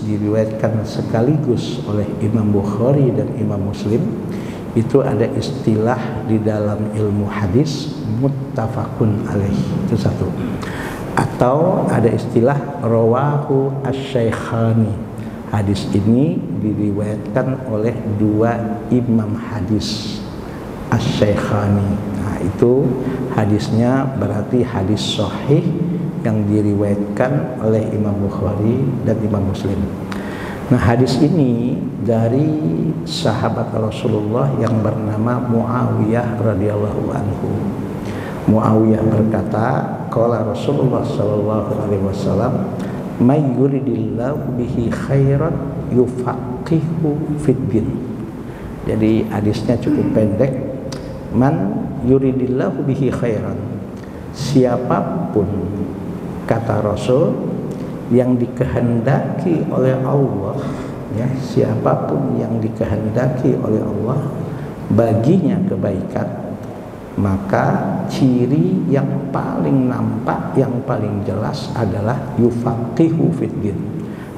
diriwayatkan sekaligus oleh Imam Bukhari dan Imam Muslim, itu ada istilah di dalam ilmu hadis muttafaqun alaih, itu satu. Atau ada istilah rawahu asy-syaikhani. Hadis ini diriwayatkan oleh dua imam hadis asy-syaikhani. Nah, itu hadisnya berarti hadis sahih yang diriwayatkan oleh Imam Bukhari dan Imam Muslim. Nah, hadis ini dari sahabat Rasulullah yang bernama Muawiyah radhiyallahu anhu. Muawiyah berkata, qala Rasulullah sallallahu alaihi wasallam, "May yuridillahu bihi khairan yufaqihu fid din." Jadi hadisnya cukup pendek. Man yuridillahu bihi khairan. Siapapun, kata Rasul, yang dikehendaki oleh Allah, ya, siapapun yang dikehendaki oleh Allah baginya kebaikan, maka ciri yang paling nampak, yang paling jelas adalah yufaqihu fid din.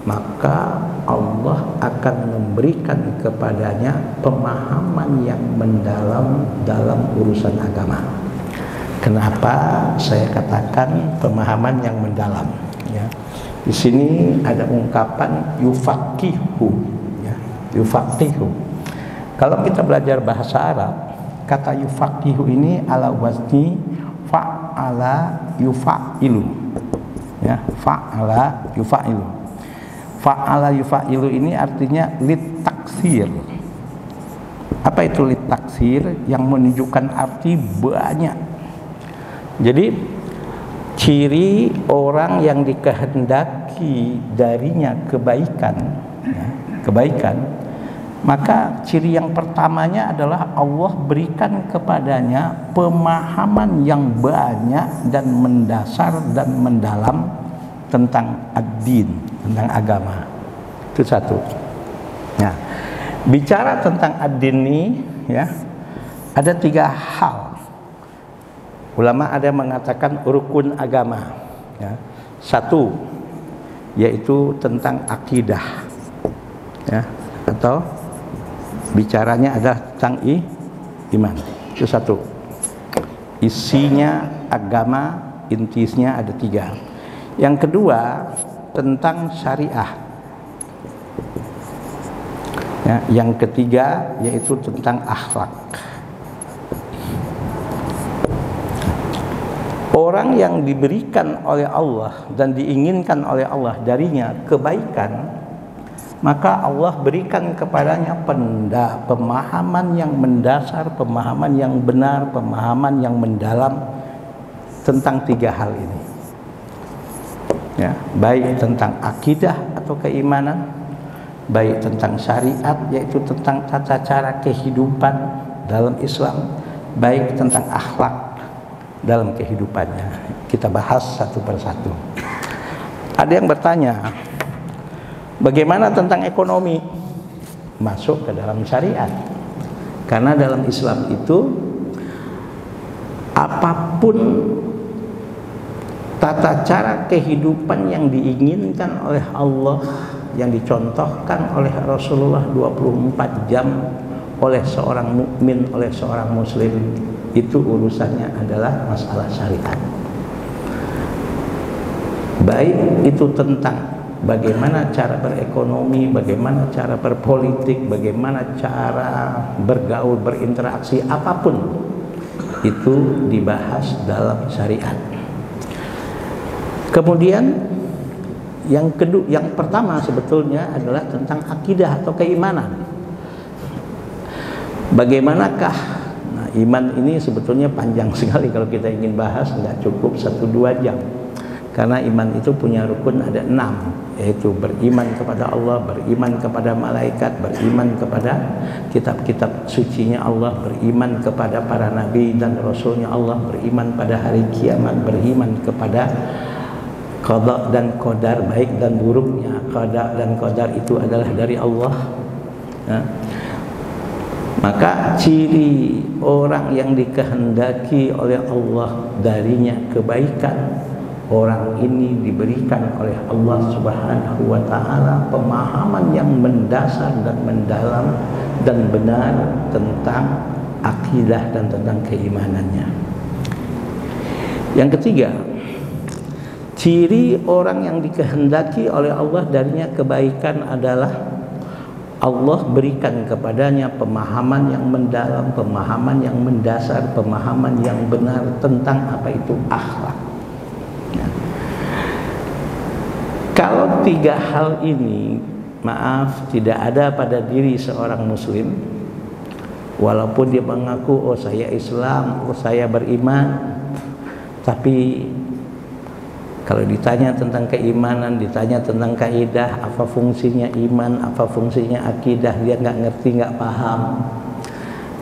Maka Allah akan memberikan kepadanya pemahaman yang mendalam dalam urusan agama. Kenapa saya katakan pemahaman yang mendalam? Ya. Di sini ada ungkapan yufaqihu, ya, yufaqihu. Kalau kita belajar bahasa Arab, kata yufaqihu ini ala wazni fa'ala yufa'ilu, ya, fa'ala yufa'ilu. Fa'ala yufa'ilu ini artinya litaksir. Apa itu litaksir? Yang menunjukkan arti banyak. Jadi ciri orang yang dikehendaki darinya kebaikan, ya, kebaikan, maka ciri yang pertamanya adalah Allah berikan kepadanya pemahaman yang banyak dan mendasar dan mendalam tentang ad-din, tentang agama. Itu satu. Nah, bicara tentang ad-din ini, ya, ada 3 hal. Ulama ada mengatakan rukun agama, ya. 1 yaitu tentang akidah, ya, atau bicaranya adalah tentang iman. Itu 1. Isinya agama, intinya ada 3. Yang kedua tentang syariah, ya. Yang ketiga yaitu tentang akhlak. Orang yang diberikan oleh Allah dan diinginkan oleh Allah darinya kebaikan, maka Allah berikan kepadanya pemahaman yang mendasar, pemahaman yang benar, pemahaman yang mendalam tentang 3 hal ini, ya, baik tentang akidah atau keimanan, baik tentang syariat yaitu tentang tata cara kehidupan dalam Islam, baik tentang akhlak dalam kehidupannya. Kita bahas satu persatu. Ada yang bertanya, bagaimana tentang ekonomi? Masuk ke dalam syariat. Karena dalam Islam itu apapun tata cara kehidupan yang diinginkan oleh Allah, yang dicontohkan oleh Rasulullah 24 jam oleh seorang mukmin, oleh seorang muslim, itu urusannya adalah masalah syariat. Baik itu tentang bagaimana cara berekonomi, bagaimana cara berpolitik, bagaimana cara bergaul, berinteraksi, apapun itu dibahas dalam syariat. Kemudian yang pertama sebetulnya adalah tentang akidah atau keimanan. Bagaimanakah iman ini? Sebetulnya panjang sekali, kalau kita ingin bahas nggak cukup 1-2 jam. Karena iman itu punya rukun ada 6, yaitu beriman kepada Allah, beriman kepada malaikat, beriman kepada kitab-kitab sucinya Allah, beriman kepada para nabi dan rasulnya Allah, beriman pada hari kiamat, beriman kepada qada dan qadar, baik dan buruknya. Qada dan qadar itu adalah dari Allah, ya. Maka ciri orang yang dikehendaki oleh Allah darinya kebaikan, orang ini diberikan oleh Allah Subhanahu wa taala pemahaman yang mendasar dan mendalam dan benar tentang akidah dan tentang keimanannya. Yang ketiga, ciri orang yang dikehendaki oleh Allah darinya kebaikan adalah Allah berikan kepadanya pemahaman yang mendalam, pemahaman yang mendasar, pemahaman yang benar tentang apa itu akhlak. Ya. Kalau tiga hal ini, maaf, tidak ada pada diri seorang muslim, walaupun dia mengaku, oh saya Islam, oh saya beriman, tapi kalau ditanya tentang keimanan, ditanya tentang kaidah, apa fungsinya iman, apa fungsinya akidah, dia nggak ngerti, nggak paham.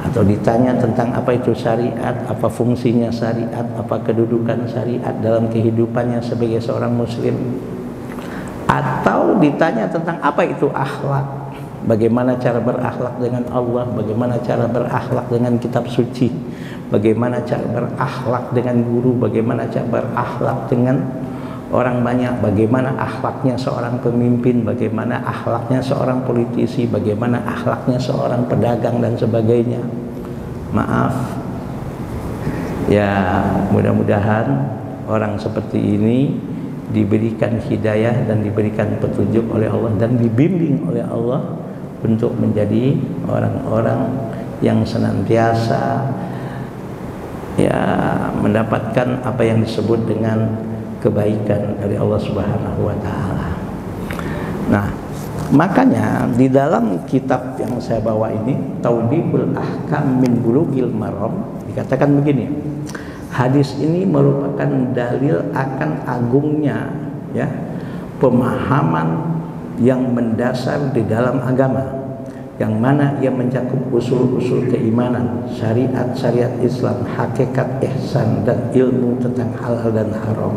Atau ditanya tentang apa itu syariat, apa fungsinya syariat, apa kedudukan syariat dalam kehidupannya sebagai seorang muslim. Atau ditanya tentang apa itu akhlak, bagaimana cara berakhlak dengan Allah, bagaimana cara berakhlak dengan kitab suci, bagaimana cara berakhlak dengan guru, bagaimana cara berakhlak dengan orang banyak, bagaimana akhlaknya seorang pemimpin, bagaimana akhlaknya seorang politisi, bagaimana akhlaknya seorang pedagang dan sebagainya. Maaf ya, mudah-mudahan orang seperti ini diberikan hidayah dan diberikan petunjuk oleh Allah dan dibimbing oleh Allah untuk menjadi orang-orang yang senantiasa ya mendapatkan apa yang disebut dengan kebaikan dari Allah Subhanahu wa taala. Nah, makanya di dalam kitab yang saya bawa ini, Taudhibul Ahkam min Bulughil Maram, dikatakan begini. Hadis ini merupakan dalil akan agungnya ya pemahaman yang mendasar di dalam agama, yang mana ia mencakup usul-usul keimanan, syariat Islam, hakikat ihsan dan ilmu tentang halal dan haram.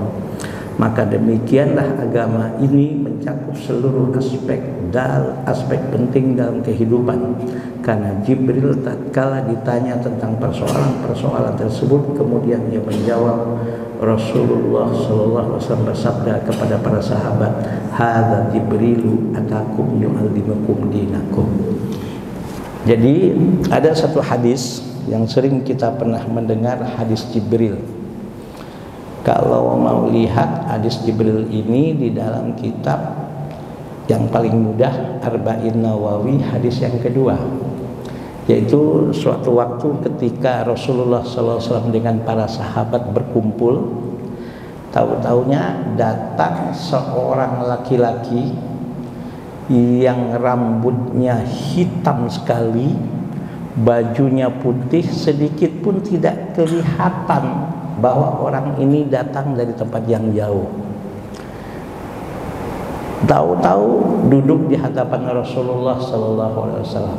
Maka demikianlah agama ini mencakup seluruh aspek penting dalam kehidupan. Karena Jibril tatkala ditanya tentang persoalan-persoalan tersebut, kemudian dia menjawab, Rasulullah sallallahu alaihi wasallam bersabda kepada para sahabat, "Hadza Jibrilu atakum yu'allimukum dinakum." Jadi ada satu hadis yang sering kita pernah mendengar, hadis Jibril. Kalau mau lihat hadis Jibril ini di dalam kitab yang paling mudah, Arba'in Nawawi, hadis yang kedua, yaitu suatu waktu ketika Rasulullah SAW dengan para sahabat berkumpul, tahu-taunya datang seorang laki-laki yang rambutnya hitam sekali, bajunya putih, sedikit pun tidak kelihatan bahwa orang ini datang dari tempat yang jauh. Tahu-tahu duduk di hadapan Rasulullah SAW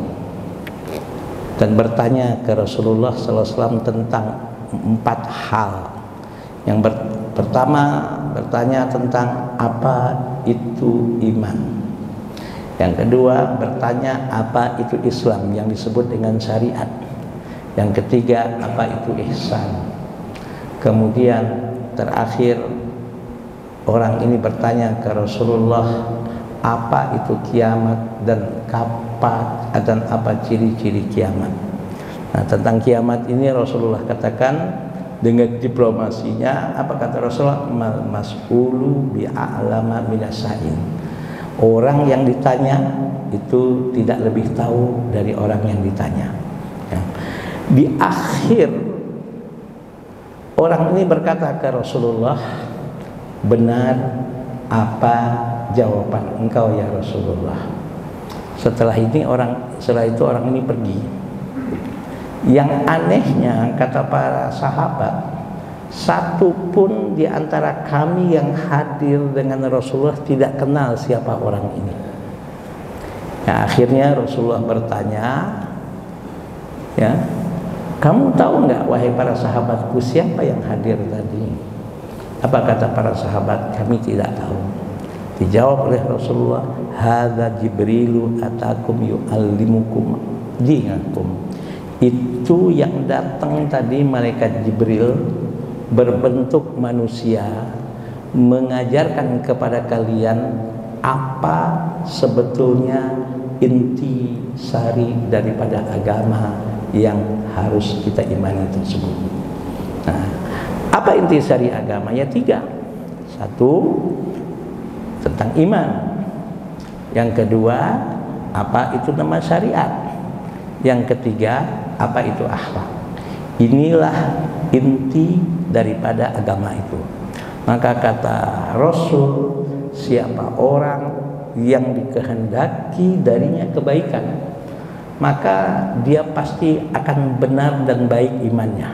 dan bertanya ke Rasulullah SAW tentang 4 hal. Yang pertama bertanya tentang apa itu iman. Yang kedua bertanya apa itu Islam yang disebut dengan syariat. Yang ketiga apa itu ihsan. Kemudian terakhir orang ini bertanya ke Rasulullah apa itu kiamat dan kapan dan apa ciri-ciri kiamat. Nah, tentang kiamat ini Rasulullah katakan dengan diplomasinya, apa kata Rasulullah? Mal mas'ulu bi'a'lama minasain. Orang yang ditanya itu tidak lebih tahu dari orang yang ditanya. Ya. Di akhir orang ini berkata ke Rasulullah, benar apa jawaban engkau ya Rasulullah. Setelah itu orang ini pergi. Yang anehnya kata para sahabat, satu pun di antara kami yang hadir dengan Rasulullah tidak kenal siapa orang ini. Nah, akhirnya Rasulullah bertanya, ya, kamu tahu nggak wahai para sahabatku siapa yang hadir tadi? Apa kata para sahabat? Kami tidak tahu. Dijawab oleh Rasulullah, hadza Jibrilu atakum yu'allimukum dinakum. Itu yang datang tadi malaikat Jibril berbentuk manusia mengajarkan kepada kalian apa sebetulnya inti sari daripada agama yang harus kita imani tersebut. Nah, apa inti sari agama? Ya 3. 1, tentang iman. Yang kedua, apa itu nama syariat. Yang ketiga, apa itu akhlak. Inilah inti daripada agama itu. Maka kata Rasul, siapa orang yang dikehendaki darinya kebaikan, maka dia pasti akan benar dan baik imannya.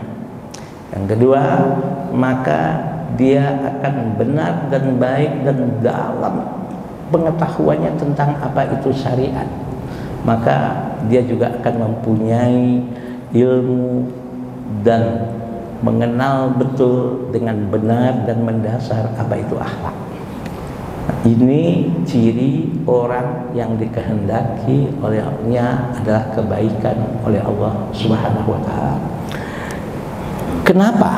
Yang kedua, maka dia akan benar dan baik dan dalam pengetahuannya tentang apa itu syariat. Maka dia juga akan mempunyai ilmu dan mengenal betul dengan benar dan mendasar apa itu akhlak. Ini ciri orang yang dikehendaki olehnya adalah kebaikan oleh Allah Subhanahu wa Ta'ala. Kenapa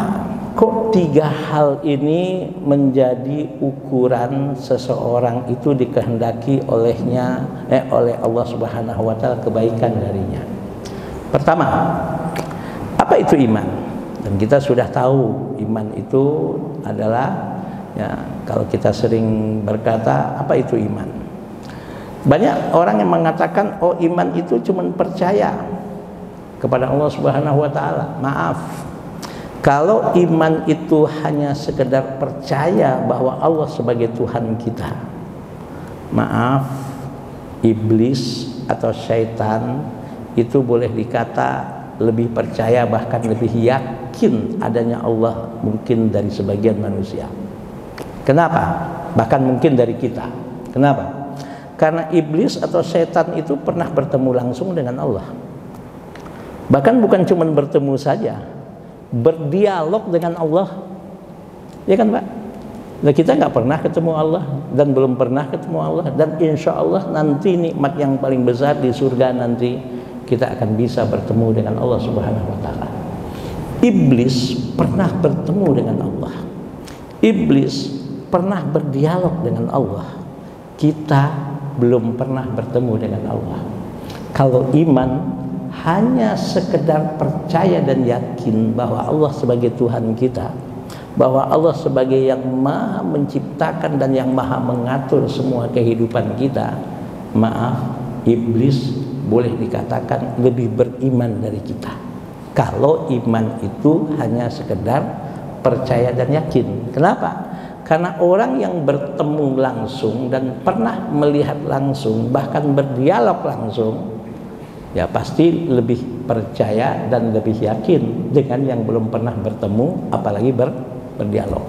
kok 3 hal ini menjadi ukuran seseorang itu dikehendaki oleh Allah Subhanahu wa Ta'ala kebaikan darinya? Pertama, apa itu iman? Dan kita sudah tahu iman itu adalah, ya, kalau kita sering berkata apa itu iman, banyak orang yang mengatakan oh iman itu cuma percaya kepada Allah Subhanahu wa Ta'ala. Maaf, kalau iman itu hanya sekedar percaya bahwa Allah sebagai Tuhan kita, maaf, iblis atau syaitan itu boleh dikata lebih percaya, bahkan lebih yakin adanya Allah mungkin dari sebagian manusia. Kenapa? Bahkan mungkin dari kita. Kenapa? Karena iblis atau setan itu pernah bertemu langsung dengan Allah. Bahkan bukan cuma bertemu saja, berdialog dengan Allah. Ya kan Pak? Nah, kita nggak pernah ketemu Allah dan belum pernah ketemu Allah, dan insya Allah nanti nikmat yang paling besar di surga nanti kita akan bisa bertemu dengan Allah Subhanahu wa Ta'ala. Iblis pernah bertemu dengan Allah. Iblis pernah berdialog dengan Allah. Kita belum pernah bertemu dengan Allah. Kalau iman hanya sekedar percaya dan yakin bahwa Allah sebagai Tuhan kita, bahwa Allah sebagai yang maha menciptakan dan yang maha mengatur semua kehidupan kita, maaf, iblis boleh dikatakan lebih beriman dari kita. Kalau iman itu hanya sekedar percaya dan yakin. Kenapa? Karena orang yang bertemu langsung dan pernah melihat langsung, bahkan berdialog langsung, ya pasti lebih percaya dan lebih yakin dengan yang belum pernah bertemu, apalagi berdialog.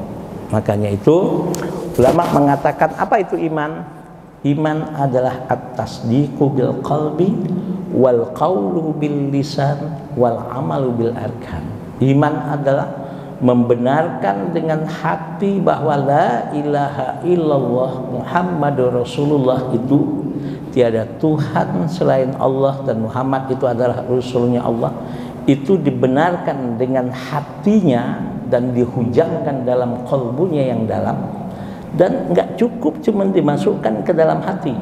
Makanya itu ulama mengatakan apa itu iman? Iman adalah at-tasdiqu bil qalbi wal qawlu bil lisan wal amalu bil arkan. Iman adalah membenarkan dengan hati bahwa la ilaha illallah Muhammadur Rasulullah itu tiada Tuhan selain Allah dan Muhammad itu adalah Rasulnya Allah. Itu dibenarkan dengan hatinya dan dihujamkan dalam qalbunya yang dalam. Dan nggak cukup cuma dimasukkan ke dalam hati,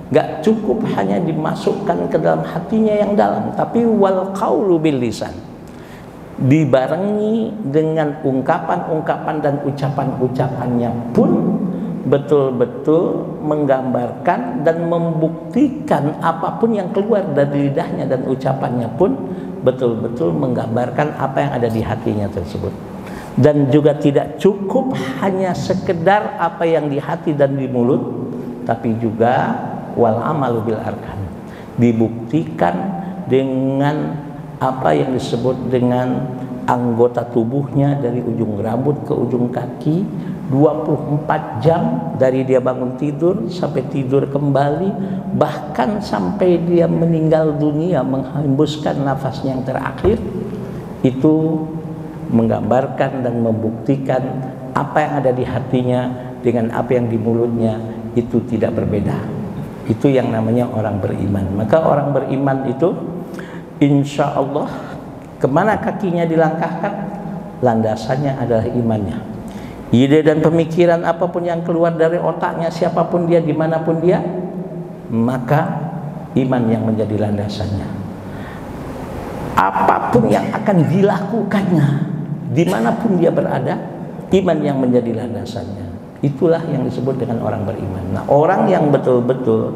nggak cukup hanya dimasukkan ke dalam hatinya yang dalam, tapi wal qaulu bil lisan, dibarengi dengan ungkapan-ungkapan dan ucapan-ucapannya pun betul-betul menggambarkan dan membuktikan apapun yang keluar dari lidahnya, dan ucapannya pun betul-betul menggambarkan apa yang ada di hatinya tersebut. Dan juga tidak cukup hanya sekedar apa yang di hati dan di mulut, tapi juga wal amalu bil arkan, dibuktikan dengan apa yang disebut dengan anggota tubuhnya dari ujung rambut ke ujung kaki 24 jam, dari dia bangun tidur sampai tidur kembali, bahkan sampai dia meninggal dunia menghembuskan nafasnya yang terakhir. Itu menggambarkan dan membuktikan apa yang ada di hatinya dengan apa yang di mulutnya itu tidak berbeda. Itu yang namanya orang beriman. Maka orang beriman itu insya Allah kemana kakinya dilangkahkan, landasannya adalah imannya. ide dan pemikiran apapun yang keluar dari otaknya, siapapun dia, dimanapun dia, maka iman yang menjadi landasannya. Apapun yang akan dilakukannya, dimanapun dia berada, iman yang menjadi landasannya. Itulah yang disebut dengan orang beriman. Nah, orang yang betul-betul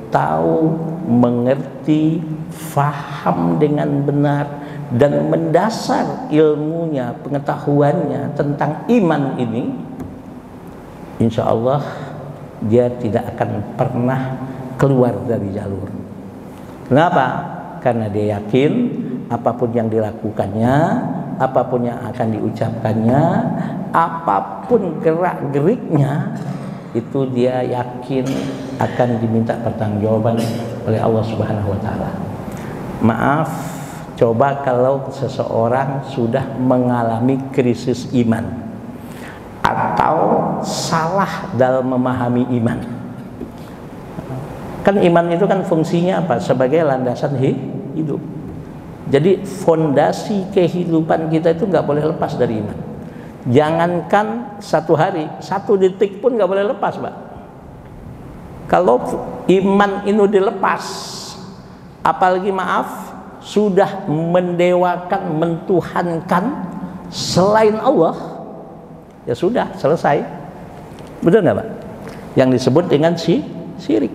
tahu, mengerti, faham dengan benar, dan mendasar ilmunya, pengetahuannya tentang iman ini, insya Allah dia tidak akan pernah keluar dari jalur. Kenapa? Karena dia yakin apapun yang dilakukannya, apapun yang akan diucapkannya, apapun gerak-geriknya, itu dia yakin akan diminta pertanggungjawaban oleh Allah Subhanahu wa taala. Maaf, coba kalau seseorang sudah mengalami krisis iman atau salah dalam memahami iman. Kan iman itu kan fungsinya apa? Sebagai landasan hidup. Jadi fondasi kehidupan kita itu nggak boleh lepas dari iman. Jangankan satu hari, 1 detik pun nggak boleh lepas, Pak. Kalau iman ini dilepas, apalagi maaf, sudah mendewakan, mentuhankan selain Allah, ya sudah selesai. Betul nggak, Pak? Yang disebut dengan syirik.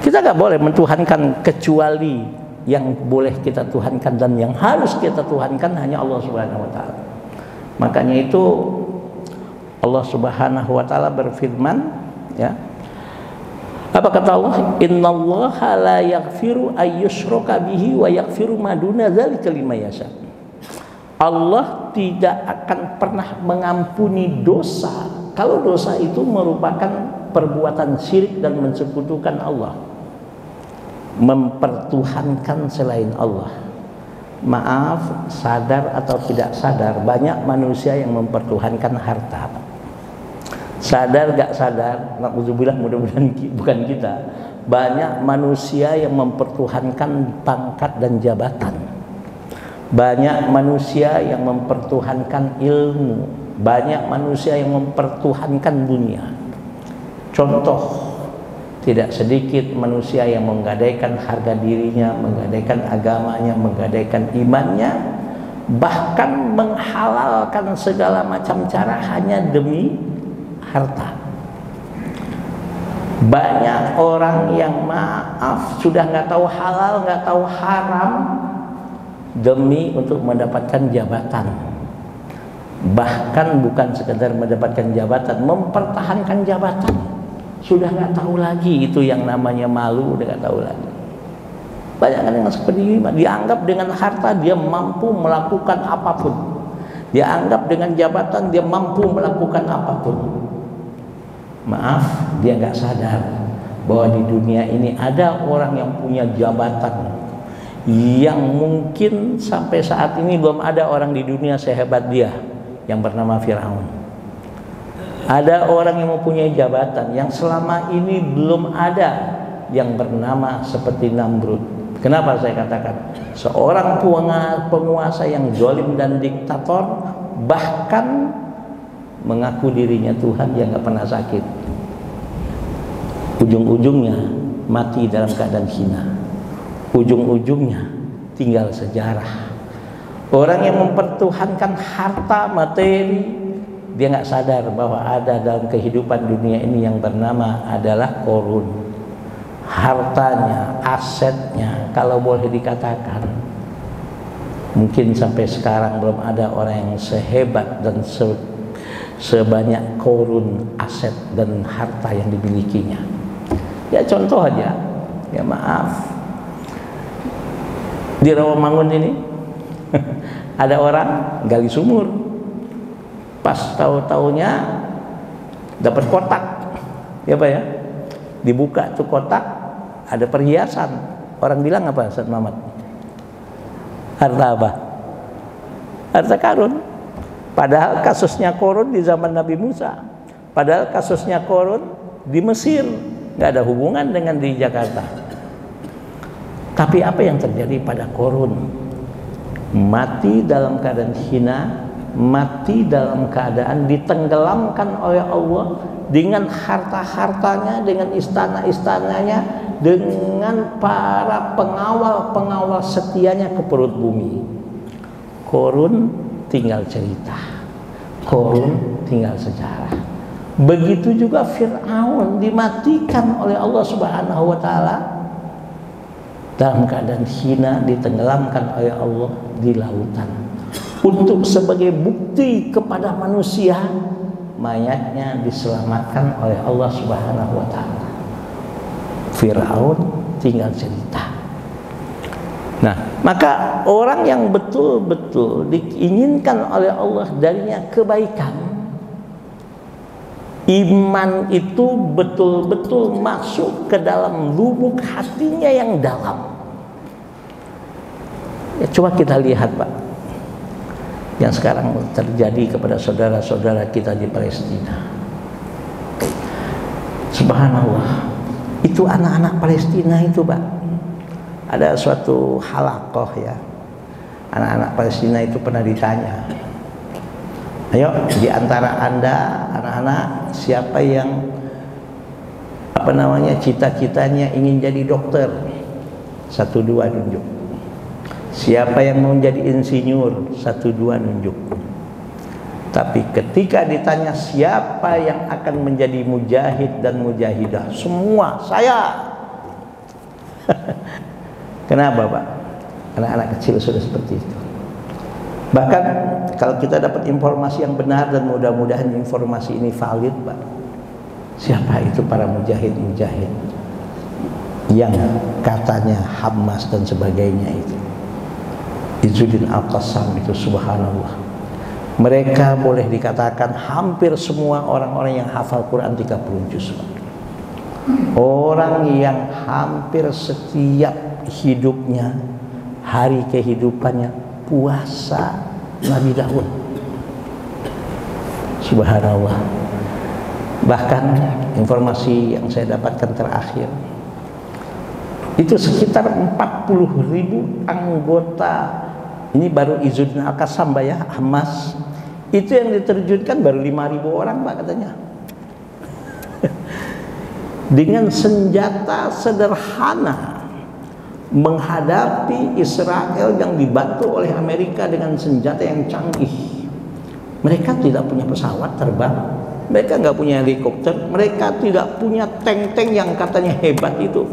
Kita nggak boleh mentuhankan kecuali yang boleh kita tuhankan dan yang harus kita tuhankan hanya Allah Subhanahu wa taala. Makanya itu Allah Subhanahu wa taala berfirman, ya. Apa kata Allah? Innallaha la yaghfiru ayyushraka bihi wa yaghfiru ma duna dzalika liman yasha. Allah tidak akan pernah mengampuni dosa kalau dosa itu merupakan perbuatan syirik dan mensekutukan Allah, mempertuhankan selain Allah. Maaf, sadar atau tidak sadar, banyak manusia yang mempertuhankan harta. Sadar gak sadar, na'udzubillah, mudah-mudahan bukan kita. Banyak manusia yang mempertuhankan pangkat dan jabatan. Banyak manusia yang mempertuhankan ilmu. Banyak manusia yang mempertuhankan dunia. Contoh, tidak sedikit manusia yang menggadaikan harga dirinya, menggadaikan agamanya, menggadaikan imannya, bahkan menghalalkan segala macam cara hanya demi harta. Banyak orang yang maaf sudah nggak tahu halal, nggak tahu haram demi untuk mendapatkan jabatan. Bahkan bukan sekedar mendapatkan jabatan, mempertahankan jabatan. Sudah nggak tahu lagi itu yang namanya malu, udah nggak tahu lagi. Banyak kan yang seperti ini, dianggap dengan harta dia mampu melakukan apapun. Dianggap dengan jabatan dia mampu melakukan apapun. Maaf, dia nggak sadar bahwa di dunia ini ada orang yang punya jabatan yang mungkin sampai saat ini belum ada orang di dunia sehebat dia, yang bernama Firaun. Ada orang yang mempunyai jabatan yang selama ini belum ada yang bernama seperti Namrud. Kenapa saya katakan? Seorang penguasa yang zalim dan diktator, bahkan mengaku dirinya Tuhan, yang nggak pernah sakit. Ujung-ujungnya mati dalam keadaan hina. Ujung-ujungnya tinggal sejarah. Orang yang mempertuhankan harta materi, dia nggak sadar bahwa ada dalam kehidupan dunia ini yang bernama adalah korun. Hartanya, asetnya, kalau boleh dikatakan, mungkin sampai sekarang belum ada orang yang sehebat dan sebanyak korun aset dan harta yang dimilikinya. Ya contoh aja, ya maaf, di Rawamangun ini ada orang gali sumur, pas tahu-taunya dapat kotak, ya Pak ya, dibuka tuh kotak, ada perhiasan. Orang bilang apa, Ustaz Muhammad? Harta apa? Harta karun. Padahal kasusnya korun di zaman Nabi Musa. Padahal kasusnya korun di Mesir, nggak ada hubungan dengan di Jakarta. Tapi apa yang terjadi pada korun? Mati dalam keadaan hina, mati dalam keadaan ditenggelamkan oleh Allah dengan harta-hartanya, dengan istana-istananya, dengan para pengawal-pengawal setianya ke perut bumi. Korun tinggal cerita, korun tinggal sejarah. Begitu juga Fir'aun dimatikan oleh Allah Subhanahu wa taala dalam keadaan hina, ditenggelamkan oleh Allah di lautan. Untuk sebagai bukti kepada manusia, mayatnya diselamatkan oleh Allah Subhanahu wa taala. Fir'aun tinggal cerita. Nah, maka orang yang betul-betul diinginkan oleh Allah darinya kebaikan, iman itu betul-betul masuk ke dalam lubuk hatinya yang dalam. Ya, coba kita lihat, Pak, yang sekarang terjadi kepada saudara-saudara kita di Palestina. Subhanallah, itu anak-anak Palestina itu, Pak, ada suatu halakoh ya, anak-anak Palestina itu pernah ditanya, ayo di antara Anda anak-anak siapa yang cita-citanya ingin jadi dokter? 1, 2 nunjuk. Siapa yang mau jadi insinyur? 1, 2 nunjuk. Tapi ketika ditanya siapa yang akan menjadi mujahid dan mujahidah, semua saya. Kenapa, Pak? Anak-anak kecil sudah seperti itu. Bahkan kalau kita dapat informasi yang benar, dan mudah-mudahan informasi ini valid, Pak, siapa itu para mujahid-mujahid yang katanya Hamas dan sebagainya itu, Izzuddin Al-Qassam itu, subhanallah, mereka boleh dikatakan hampir semua orang-orang yang hafal Quran 30 juz, Pak. Orang yang hampir setiap hidupnya, hari kehidupannya puasa Nabi Daud. Subhanallah. Bahkan informasi yang saya dapatkan terakhir, itu sekitar 40.000 anggota. Ini baru Izzuddin Al-Qassam, ya, Hamas. Itu yang diterjunkan baru 5.000 orang, Pak, katanya. Dengan senjata sederhana menghadapi Israel yang dibantu oleh Amerika dengan senjata yang canggih. Mereka tidak punya pesawat terbang, mereka nggak punya helikopter, mereka tidak punya tank-tank yang katanya hebat itu.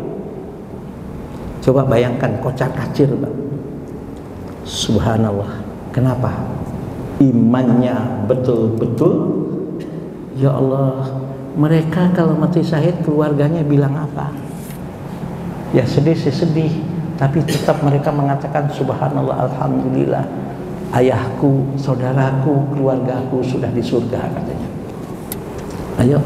Coba bayangkan, kocar-kacir, Pak. Subhanallah. Kenapa? Imannya betul-betul. Ya Allah, mereka kalau mati syahid keluarganya bilang apa? Ya sedih sih, sedih, tapi tetap mereka mengatakan subhanallah, alhamdulillah, ayahku, saudaraku, keluargaku sudah di surga, katanya. Ayo.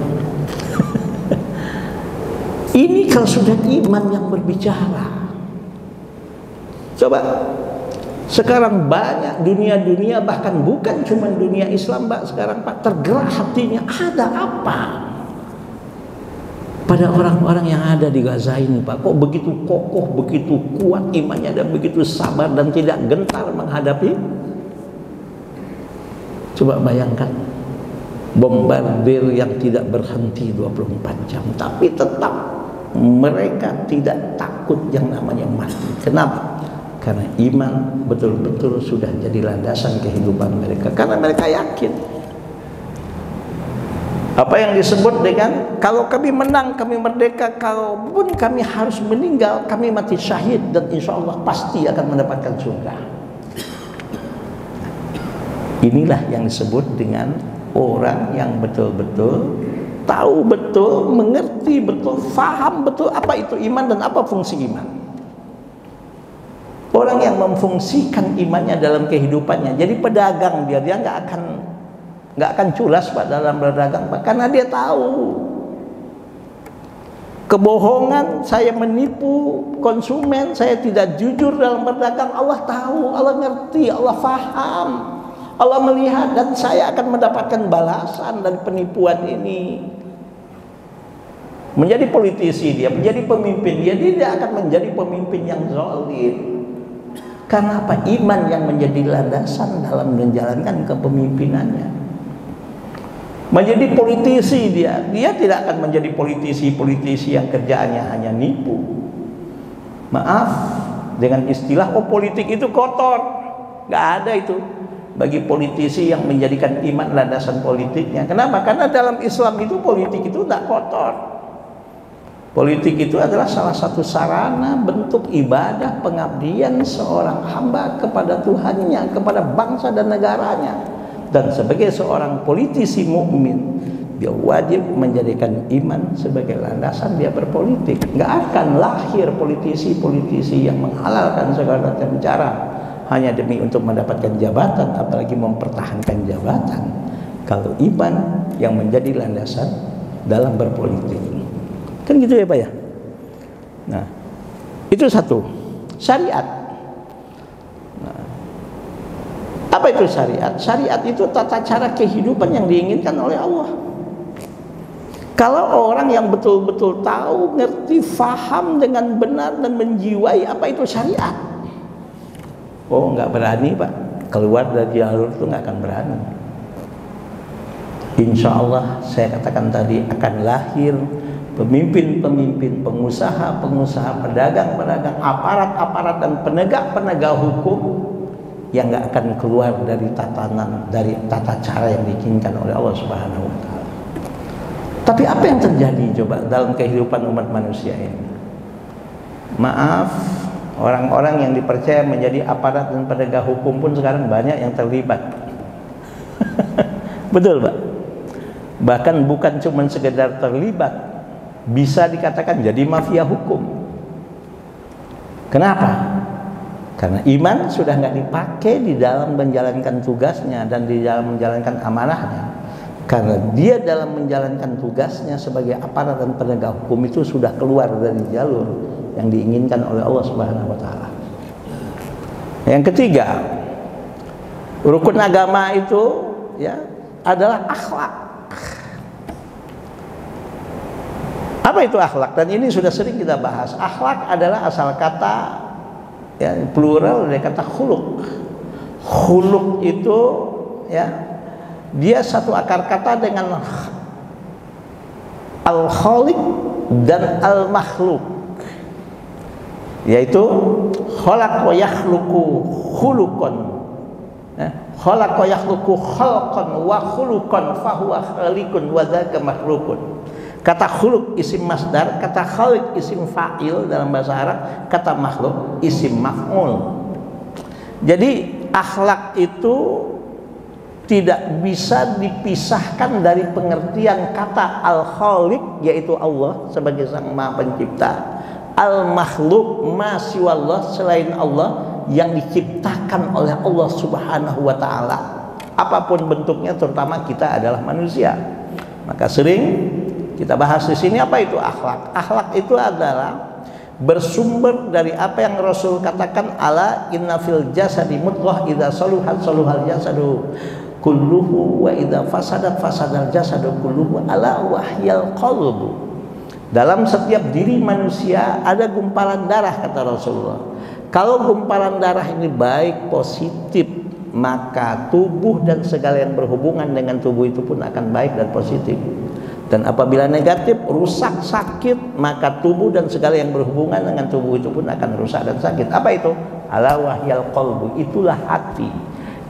Ini kalau sudah iman yang berbicara. Coba sekarang banyak dunia-dunia, bahkan bukan cuma dunia Islam, Pak, sekarang, Pak, tergerak hatinya. Ada apa pada orang-orang yang ada di Gaza ini, Pak? Kok begitu kokoh, begitu kuat imannya, dan begitu sabar dan tidak gentar menghadapi? Coba bayangkan, bombardir yang tidak berhenti 24 jam, tapi tetap mereka tidak takut yang namanya mati. Kenapa? Karena iman betul-betul sudah jadi landasan kehidupan mereka. Karena mereka yakin apa yang disebut dengan kalau kami menang, kami merdeka, kalaupun kami harus meninggal, kami mati syahid, dan insya Allah pasti akan mendapatkan surga. Inilah yang disebut dengan orang yang betul-betul tahu betul, mengerti betul, faham betul apa itu iman dan apa fungsi iman. Orang yang memfungsikan imannya dalam kehidupannya. Jadi pedagang dia nggak akan culas, Pak, dalam berdagang, Pak, karena dia tahu kebohongan, saya menipu konsumen, saya tidak jujur dalam berdagang. Allah tahu, Allah ngerti, Allah faham, Allah melihat, dan saya akan mendapatkan balasan dari penipuan ini. Menjadi politisi dia, menjadi pemimpin dia tidak akan menjadi pemimpin yang zalim. Karena apa? Iman yang menjadi landasan dalam menjalankan kepemimpinannya. Menjadi politisi dia tidak akan menjadi politisi yang kerjaannya hanya nipu. Maaf, dengan istilah politik itu kotor, nggak ada itu bagi politisi yang menjadikan iman landasan politiknya. Kenapa? Karena dalam Islam itu politik itu tidak kotor. Politik itu adalah salah satu sarana bentuk ibadah pengabdian seorang hamba kepada Tuhannya, kepada bangsa dan negaranya. Dan sebagai seorang politisi mukmin, dia wajib menjadikan iman sebagai landasan dia berpolitik. Nggak akan lahir politisi-politisi yang menghalalkan segala macam cara hanya demi untuk mendapatkan jabatan, apalagi mempertahankan jabatan, kalau iman yang menjadi landasan dalam berpolitik. Kan gitu ya Pak ya. Nah, itu satu, syariat. Nah, apa itu syariat? Syariat itu tata cara kehidupan yang diinginkan oleh Allah. Kalau orang yang betul-betul tahu, ngerti, faham dengan benar dan menjiwai apa itu syariat, oh nggak berani Pak, keluar dari jalur itu nggak akan berani. Insya Allah saya katakan tadi akan lahir pemimpin-pemimpin, pengusaha-pengusaha, pedagang-pedagang, aparat-aparat dan penegak-penegak hukum yang nggak akan keluar dari tatanan, dari tata cara yang diinginkan oleh Allah Subhanahu Wa Taala. Tapi apa yang terjadi coba dalam kehidupan umat manusia ini? Maaf, orang-orang yang dipercaya menjadi aparat dan penegak hukum pun sekarang banyak yang terlibat. Betul Pak? Bahkan bukan cuma sekedar terlibat, bisa dikatakan jadi mafia hukum. Kenapa? Karena iman sudah nggak dipakai di dalam menjalankan tugasnya dan di dalam menjalankan amanahnya. Karena dia dalam menjalankan tugasnya sebagai aparat dan penegak hukum itu sudah keluar dari jalur yang diinginkan oleh Allah Subhanahu Wa Taala. Yang ketiga, rukun agama itu ya adalah akhlak. Apa itu akhlak? Dan ini sudah sering kita bahas. Akhlak adalah asal kata ya, plural dari kata khuluq. Khuluq itu ya, dia satu akar kata dengan al-khaliq dan al-makhluk, yaitu khalaq wa yakhluqu khuluqan. Khalaq wa yakhluqu khalqan wa khuluqan fahuwa khaliqun wa dzaka makhluqun. Kata khuluq isim masdar, kata khaliq isim fa'il dalam bahasa Arab, kata makhluk isim maf'ul. Jadi akhlak itu tidak bisa dipisahkan dari pengertian kata al-khaliq, yaitu Allah sebagai sang maha pencipta, al-makhluk ma siwallah, selain Allah yang diciptakan oleh Allah Subhanahu wa taala. Apapun bentuknya, terutama kita adalah manusia. Maka sering kita bahas di sini apa itu akhlak. Akhlak itu adalah bersumber dari apa yang Rasul katakan, ala inna fil jasadi mudghah idza saluhat saluhal jasadu kulluhu wa idza fasadat fasadal jasadu kulluhu ala wahyal qalbu. Dalam setiap diri manusia ada gumpalan darah, kata Rasulullah. Kalau gumpalan darah ini baik, positif, maka tubuh dan segala yang berhubungan dengan tubuh itu pun akan baik dan positif. Dan apabila negatif, rusak, sakit, maka tubuh dan segala yang berhubungan dengan tubuh itu pun akan rusak dan sakit. Apa itu? Ala wahyal qalbu, itulah hati,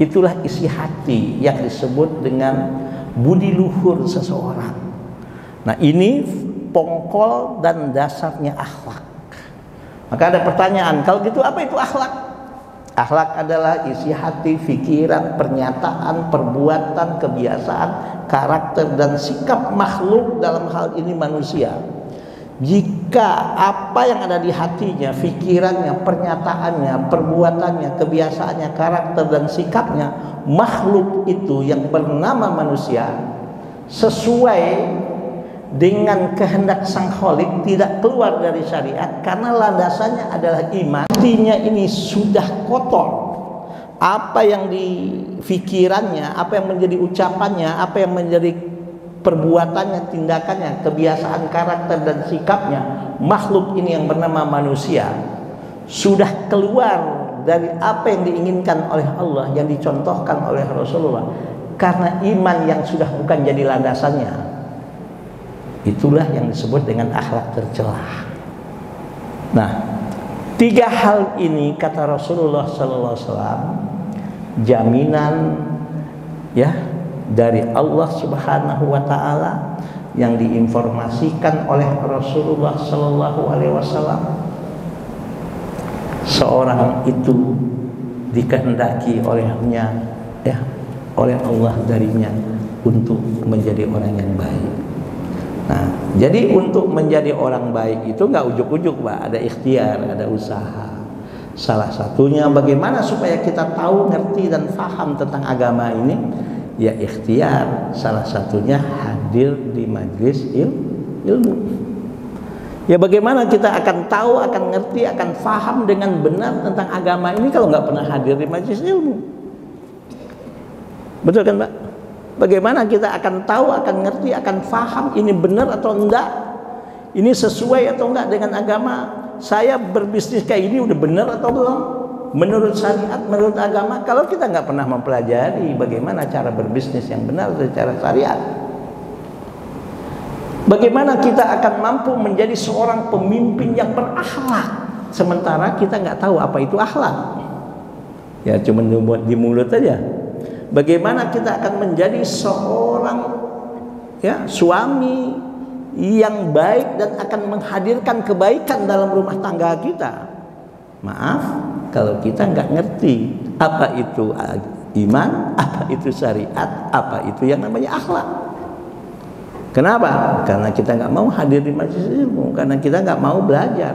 itulah isi hati yang disebut dengan budi luhur seseorang. Nah, ini pokok dan dasarnya akhlak. Maka ada pertanyaan, kalau gitu apa itu akhlak? Akhlak adalah isi hati, pikiran, pernyataan, perbuatan, kebiasaan, karakter dan sikap makhluk, dalam hal ini manusia. Jika apa yang ada di hatinya, pikirannya, pernyataannya, perbuatannya, kebiasaannya, karakter dan sikapnya, makhluk itu yang bernama manusia sesuai dengan kehendak sang khalik, tidak keluar dari syariat, karena landasannya adalah iman. Hatinya ini sudah kotor. Apa yang di pikirannya, apa yang menjadi ucapannya, apa yang menjadi perbuatannya, tindakannya, kebiasaan, karakter dan sikapnya, makhluk ini yang bernama manusia sudah keluar dari apa yang diinginkan oleh Allah, yang dicontohkan oleh Rasulullah, karena iman yang sudah bukan jadi landasannya. Itulah yang disebut dengan akhlak tercelah. Nah, 3 hal ini kata Rasulullah sallallahu alaihi wasallam jaminan ya dari Allah Subhanahu wa taala yang diinformasikan oleh Rasulullah sallallahu alaihi wasallam. Seorang itu dikehendaki olehnya ya oleh Allah darinya untuk menjadi orang yang baik. Nah, jadi untuk menjadi orang baik itu nggak ujuk-ujuk, Pak. Ada ikhtiar, ada usaha. Salah satunya bagaimana supaya kita tahu, ngerti dan paham tentang agama ini? Ya ikhtiar. Salah satunya hadir di majelis ilmu. Ya bagaimana kita akan tahu, akan ngerti, akan paham dengan benar tentang agama ini kalau nggak pernah hadir di majelis ilmu? Betul kan, Pak? Bagaimana kita akan tahu, akan ngerti, akan paham ini benar atau enggak, ini sesuai atau enggak dengan agama? Saya berbisnis kayak ini udah benar atau belum menurut syariat, menurut agama? Kalau kita nggak pernah mempelajari bagaimana cara berbisnis yang benar secara syariat, bagaimana kita akan mampu menjadi seorang pemimpin yang berakhlak sementara kita nggak tahu apa itu akhlak? Ya cuma di mulut aja. Bagaimana kita akan menjadi seorang ya suami yang baik dan akan menghadirkan kebaikan dalam rumah tangga kita? Maaf kalau kita nggak ngerti apa itu iman, apa itu syariat, apa itu yang namanya akhlak. Kenapa? Karena kita nggak mau hadir di majelis ilmu, karena kita nggak mau belajar.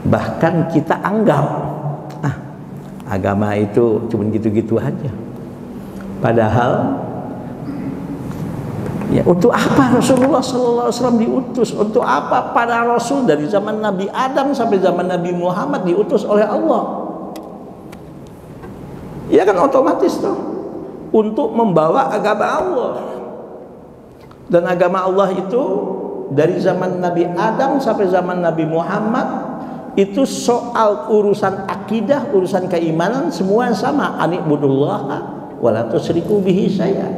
Bahkan kita anggap agama itu cuma gitu-gitu aja. Padahal ya untuk apa Rasulullah SAW diutus? Untuk apa para Rasul dari zaman Nabi Adam sampai zaman Nabi Muhammad diutus oleh Allah? Ya kan otomatis tuh untuk membawa agama Allah. Dan agama Allah itu dari zaman Nabi Adam sampai zaman Nabi Muhammad itu soal urusan akidah, urusan keimanan semua sama. Ani'budullaha wa la tusyriku bihi syai'a.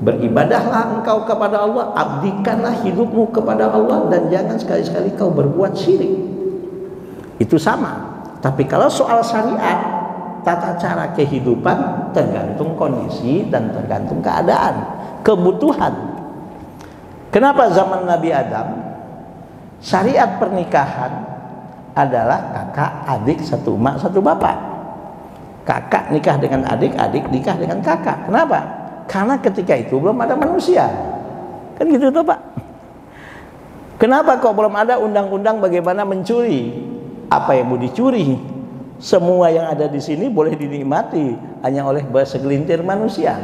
Beribadahlah engkau kepada Allah, abdikanlah hidupmu kepada Allah, dan jangan sekali-sekali kau berbuat syirik. Itu sama. Tapi kalau soal syariat, tata cara kehidupan tergantung kondisi dan tergantung keadaan, kebutuhan. Kenapa zaman Nabi Adam syariat pernikahan adalah kakak, adik, satu emak, satu bapak. Kakak nikah dengan adik, adik nikah dengan kakak. Kenapa? Karena ketika itu belum ada manusia. Kan gitu tuh, Pak. Kenapa kok belum ada undang-undang bagaimana mencuri? Apa yang mau dicuri? Semua yang ada di sini boleh dinikmati hanya oleh segelintir manusia.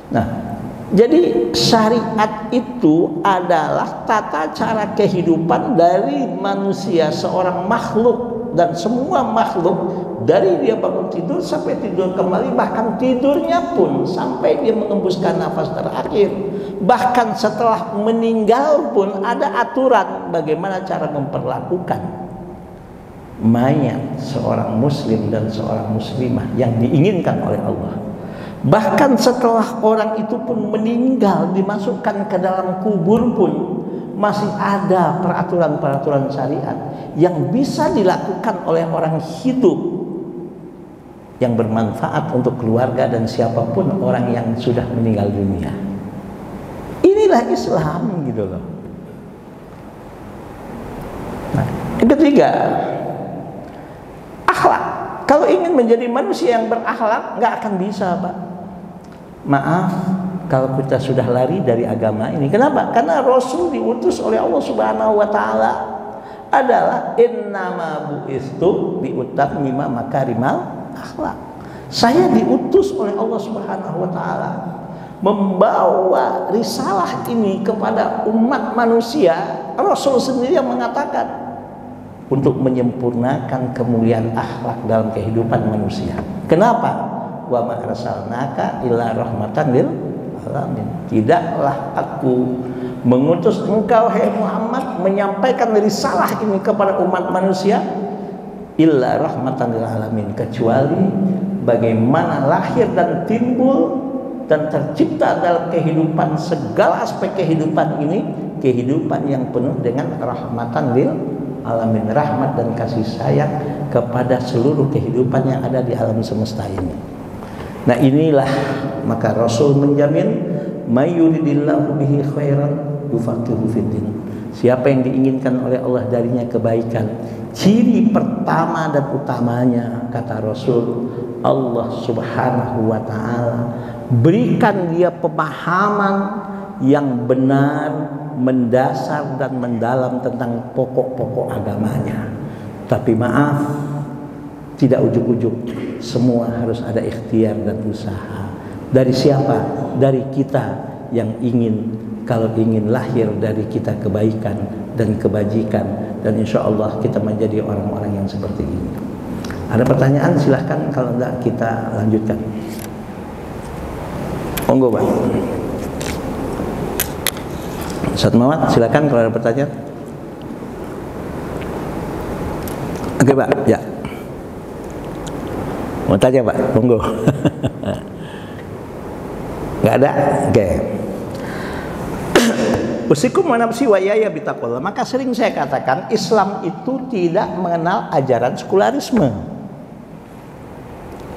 Nah, jadi syariat itu adalah tata cara kehidupan dari manusia, seorang makhluk, dan semua makhluk dari dia bangun tidur sampai tidur kembali, bahkan tidurnya pun sampai dia mengembuskan nafas terakhir, bahkan setelah meninggal pun ada aturan bagaimana cara memperlakukan mayat seorang muslim dan seorang muslimah yang diinginkan oleh Allah. Bahkan setelah orang itu pun meninggal, dimasukkan ke dalam kubur pun masih ada peraturan-peraturan syariat yang bisa dilakukan oleh orang hidup yang bermanfaat untuk keluarga dan siapapun orang yang sudah meninggal dunia. Inilah Islam gitu loh. Nah, yang ketiga, akhlak. Kalau ingin menjadi manusia yang berakhlak, nggak akan bisa, Pak. Maaf kalau kita sudah lari dari agama ini. Kenapa? Karena Rasul diutus oleh Allah Subhanahu wa taala adalah innama bu'istu liutammima makarimal akhlak. Saya diutus oleh Allah Subhanahu wa taala membawa risalah ini kepada umat manusia. Rasul sendiri yang mengatakan untuk menyempurnakan kemuliaan akhlak dalam kehidupan manusia. Kenapa? Wa ma arsalnaka illa rahmatan lil alamin. Tidaklah aku mengutus engkau hai Muhammad menyampaikan risalah ini kepada umat manusia illa rahmatan lil alamin, kecuali bagaimana lahir dan timbul dan tercipta dalam kehidupan, segala aspek kehidupan ini, kehidupan yang penuh dengan rahmatan lil alamin, rahmat dan kasih sayang kepada seluruh kehidupan yang ada di alam semesta ini. Nah inilah maka Rasul menjamin may yuridillahu bihi khairan yufaqihu fiddin. Siapa yang diinginkan oleh Allah darinya kebaikan, ciri pertama dan utamanya kata Rasul, Allah Subhanahu wa taala berikan dia pemahaman yang benar, mendasar dan mendalam tentang pokok-pokok agamanya. Tapi maaf, tidak ujuk-ujuk, semua harus ada ikhtiar dan usaha. Dari siapa? Dari kita yang ingin, kalau ingin lahir dari kita kebaikan dan kebajikan, dan insya Allah kita menjadi orang-orang yang seperti ini. Ada pertanyaan silahkan, kalau enggak kita lanjutkan. Monggo Pak. Ustaz Muhammad silakan kalau ada pertanyaan. Oke Pak, ya. Mau tanya Pak, monggo. Nggak ada? Oke. Usikum wa nafsi wa iyaya bitaqwallah. Maka sering saya katakan Islam itu tidak mengenal ajaran sekularisme.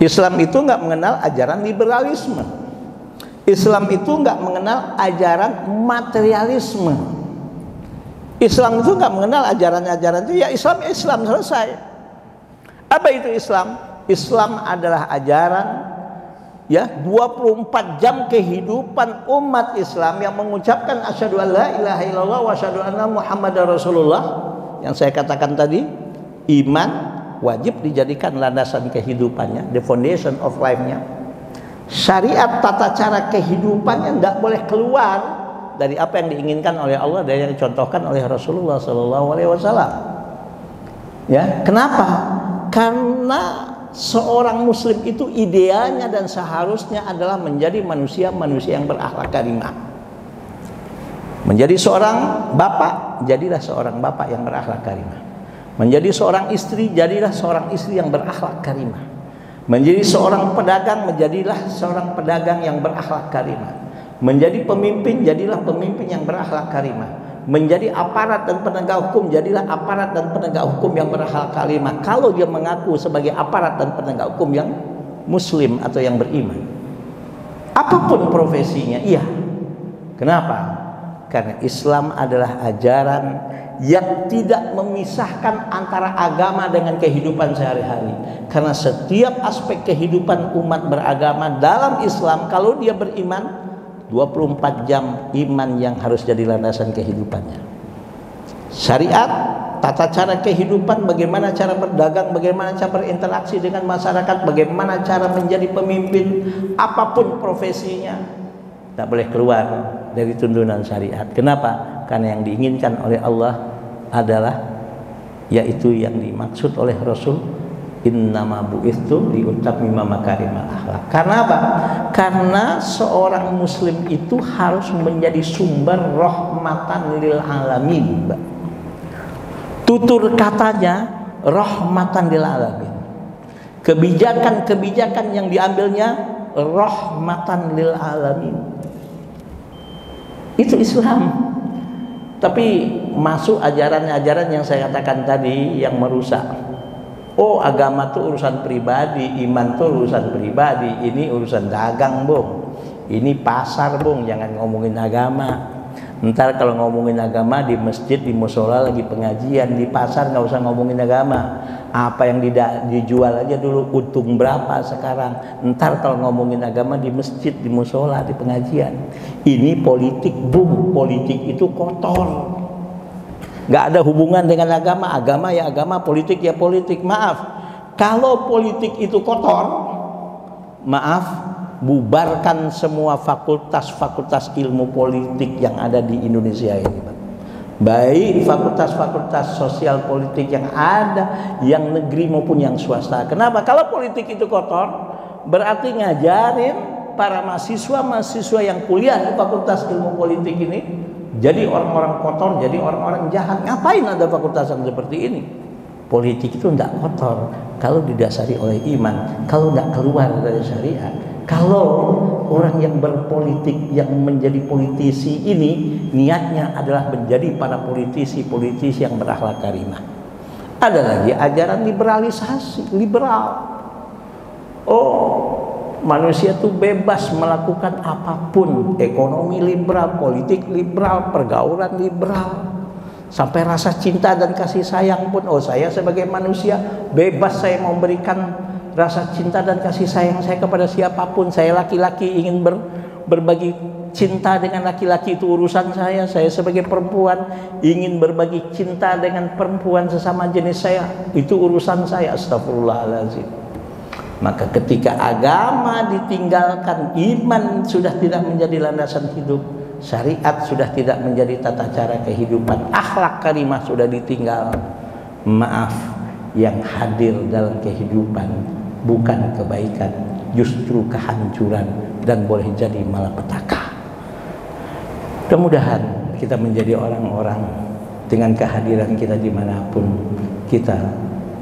Islam itu nggak mengenal ajaran liberalisme. Islam itu nggak mengenal ajaran materialisme. Islam itu nggak mengenal ajaran-ajaran itu. Ya Islam selesai. Apa itu Islam? Islam adalah ajaran, ya, 24 jam kehidupan umat Islam yang mengucapkan asyhadu an la ilaha illallah wa asyhadu anna muhammadar rasulullah. Yang saya katakan tadi, iman wajib dijadikan landasan kehidupannya, the foundation of life-nya. Syariat tata cara kehidupannya tidak boleh keluar dari apa yang diinginkan oleh Allah, dari yang dicontohkan oleh Rasulullah SAW. Ya, kenapa? Karena seorang muslim itu idealnya dan seharusnya adalah menjadi manusia yang berakhlak karimah. Menjadi seorang bapak, jadilah seorang bapak yang berakhlak karimah. Menjadi seorang istri, jadilah seorang istri yang berakhlak karimah. Menjadi seorang pedagang, menjadilah seorang pedagang yang berakhlak karimah. Menjadi pemimpin, jadilah pemimpin yang berakhlak karimah. Menjadi aparat dan penegak hukum, jadilah aparat dan penegak hukum yang berakhlak karimah. Kalau dia mengaku sebagai aparat dan penegak hukum yang muslim atau yang beriman, apapun profesinya, iya. Kenapa? Karena Islam adalah ajaran yang tidak memisahkan antara agama dengan kehidupan sehari-hari. Karena setiap aspek kehidupan umat beragama dalam Islam, kalau dia beriman, 24 jam iman yang harus jadi landasan kehidupannya. Syariat, tata cara kehidupan, bagaimana cara berdagang, bagaimana cara berinteraksi dengan masyarakat, bagaimana cara menjadi pemimpin, apapun profesinya, tak boleh keluar dari tuntunan syariat. Kenapa? Karena yang diinginkan oleh Allah adalah, yaitu yang dimaksud oleh Rasul, innama bu'itsu liutammima makarimal akhlak. Karena apa? Karena seorang muslim itu harus menjadi sumber rahmatan lil alamin. Tutur katanya rahmatan lil alamin. Kebijakan-kebijakan yang diambilnya rahmatan lil alamin. Itu Islam. Tapi masuk ajaran-ajaran yang saya katakan tadi yang merusak. Oh, agama itu urusan pribadi, iman itu urusan pribadi, ini urusan dagang, Bung. Ini pasar, Bung, jangan ngomongin agama. Ntar kalau ngomongin agama di masjid, di musola lagi pengajian, di pasar nggak usah ngomongin agama. Apa yang dijual aja dulu, untung berapa sekarang. Ntar kalau ngomongin agama di masjid, di musola, di pengajian. Ini politik, Bung. Politik itu kotor. Nggak ada hubungan dengan agama. Agama ya agama, politik ya politik. Maaf, kalau politik itu kotor, maaf, bubarkan semua fakultas-fakultas ilmu politik yang ada di Indonesia ini, Pak. Baik fakultas-fakultas sosial politik yang ada, yang negeri maupun yang swasta. Kenapa? Kalau politik itu kotor, berarti ngajarin para mahasiswa yang kuliah di fakultas ilmu politik ini jadi orang-orang kotor, jadi orang-orang jahat. Ngapain ada fakultas yang seperti ini? Politik itu tidak kotor kalau didasari oleh iman, kalau tidak keluar dari syariat. Kalau orang yang berpolitik, yang menjadi politisi ini niatnya adalah menjadi para politisi yang berakhlak karimah. Ada lagi ajaran liberalisasi, liberal. Oh, manusia tuh bebas melakukan apapun, ekonomi liberal, politik liberal, pergaulan liberal. Sampai rasa cinta dan kasih sayang pun, oh saya sebagai manusia bebas saya memberikan rasa cinta dan kasih sayang saya kepada siapapun. Saya laki-laki ingin berbagi cinta dengan laki-laki, itu urusan saya. Saya sebagai perempuan ingin berbagi cinta dengan perempuan sesama jenis saya, itu urusan saya. Astagfirullahaladzim. Maka ketika agama ditinggalkan, iman sudah tidak menjadi landasan hidup, syariat sudah tidak menjadi tata cara kehidupan, akhlak karimah sudah ditinggal, maaf, yang hadir dalam kehidupan bukan kebaikan, justru kehancuran dan boleh jadi malapetaka. Mudah-mudahan kita menjadi orang-orang dengan kehadiran kita dimanapun kita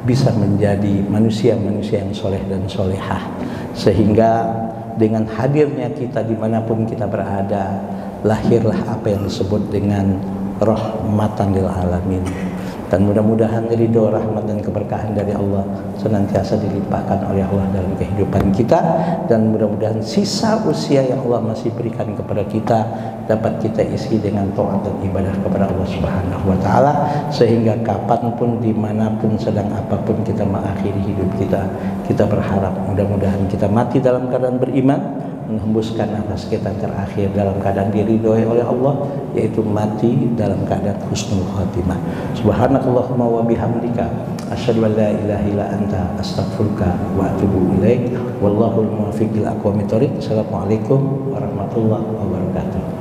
bisa menjadi manusia-manusia yang soleh dan solehah, sehingga dengan hadirnya kita dimanapun kita berada, lahirlah apa yang disebut dengan rahmatan lil alamin. Dan mudah-mudahan ridho, rahmat dan keberkahan dari Allah senantiasa dilimpahkan oleh Allah dalam kehidupan kita, dan mudah-mudahan sisa usia yang Allah masih berikan kepada kita dapat kita isi dengan taat dan ibadah kepada Allah Subhanahu wa taala, sehingga kapanpun, dimanapun, sedang apapun kita mengakhiri hidup kita berharap mudah-mudahan kita mati dalam keadaan beriman, menghembuskan nafas kita terakhir dalam keadaan diridhoi oleh Allah, yaitu mati dalam keadaan husnul khatimah. Subhanakallahumma wa bihamdika asyhadu an la ilaha illa anta astaghfiruka wa atubu ilaik. Wallahul muwaffiq ila aqwamit thoriq. Assalamualaikum warahmatullahi wabarakatuh.